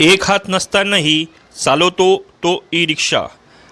एक हात नसतानाही चालवतो तो ई रिक्षा।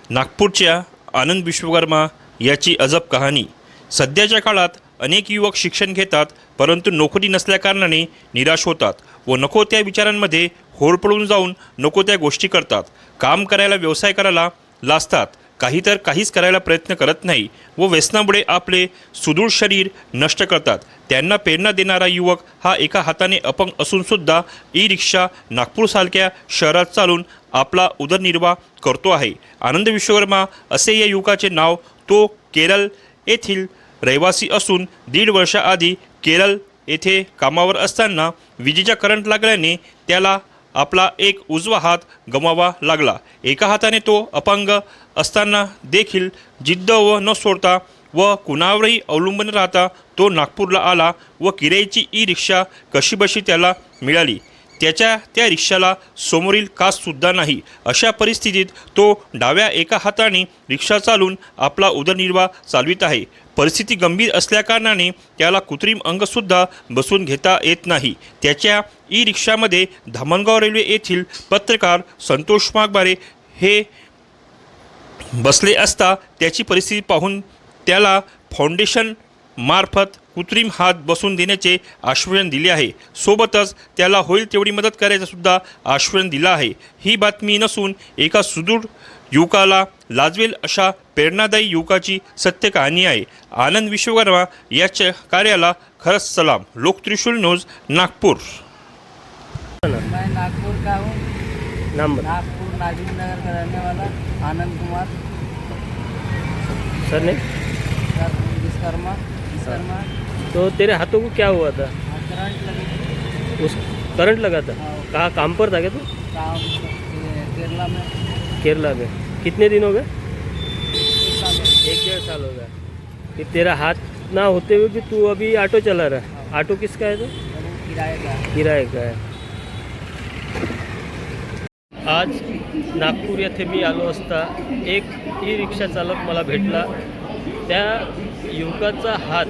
नागपूरच्या आनंद विश्वकर्मा याची अजब कहाणी। सध्याच्या काळात अनेक युवक शिक्षण घेतात, परंतु नोकरी नसल्याकारणाने निराश होतात व नको त्या विचारांमध्ये होरपळून जाऊन नको त्या गोष्टी करतात। काम करायला, व्यवसाय करायला लाजतात, काही तर काहीच करायला प्रयत्न करत नाही व व्यसनामुळे आपले सुदृढ शरीर नष्ट करतात। त्यांना प्रेरणा देणारा युवक हा एका हाताने अपंग असूनसुद्धा ई रिक्षा नागपूरसारख्या शहरात चालून आपला उदरनिर्वाह करतो आहे। आनंद विश्वकर्मा असे या युवकाचे नाव। तो केरळ येथील रहिवासी असून 1.5 वर्षाआधी केरळ येथे कामावर असताना विजेचा करंट लागल्याने त्याला आपला एक उजवा हात गमावा लागला। एका हाताने तो अपंग असताना देखील जिद्द व न सोडता व कुणावरही अवलंबून राहता तो नागपूरला आला व किरायाची ई रिक्षा कशीबशी त्याला मिळाली। त्या रिक्षाला समोरील काचसुद्धा नाही। अशा परिस्थितीत तो डाव्या एका हाताने रिक्षा चालून आपला उदरनिर्वाह चालवित आहे। परिस्थिती गंभीर असल्याकारणाने त्याला कृत्रिम अंगसुद्धा बसून घेता येत नाही। त्याच्या ई रिक्षामध्ये धामणगाव रेल्वे येथील पत्रकार संतोष मागबारे हे बसले असता त्याची परिस्थिती पाहून त्याला फाउंडेशन मार्फत कृत्रिम हात बसून देण्याचे आश्वासन दिले आहे। सोबतच त्याला होईल तेवढी मदत करायचं सुद्धा आश्वासन दिलं आहे। ही बातमी नसून एका सुदृढ युवकाला लाजवेल अशा प्रेरणादायी युवकाची सत्य कहाणी आहे। आनंद विश्वकर्मा याच्या कार्याला खरंच सलाम। लोक त्रिशूल न्यूज नागपूर। मैं नागपुर का हूँ। नाम नागपुर नाजिम नगर का रहने वाला आनंद कुमार। सर ने सर विश्वकर्मा। तो तेरे हाथों को क्या हुआ था? करंट लगी। उस करंट लगा था? कहाँ काम पर था क्या तू? काम केरला में। केरला में कितने दिन हो गए? 1 साल। 1-1.5 साल हो गया कि तेरा हाथ ना होते हुए भी तू अभी ऑटो चला रहा है। ऑटो किसका है? तो किराए का। किराए का है। आज नागपूर येथे मी आलो असता एक ई रिक्षा चालक मला भेटला। त्या युवकाचा हात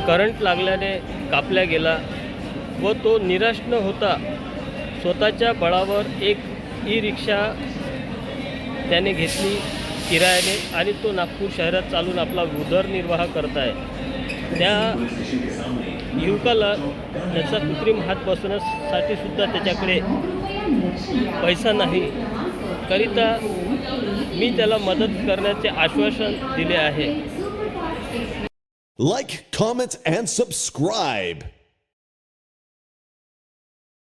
करंट लागल्याने कापला गेला व तो निराश न होता स्वतःच्या बळावर एक ई रिक्षा त्याने घेतली किरायाने आणि तो नागपूर शहरात चालून आपला उदरनिर्वाह करत आहे। त्या युवकाला त्याचा कृत्रिम हात बसवण्यासाठी सुद्धा त्याच्याकडे पैसा नाही, करिता मी त्याला मदत करण्याचे आश्वासन दिले आहे। Like, comment, and subscribe.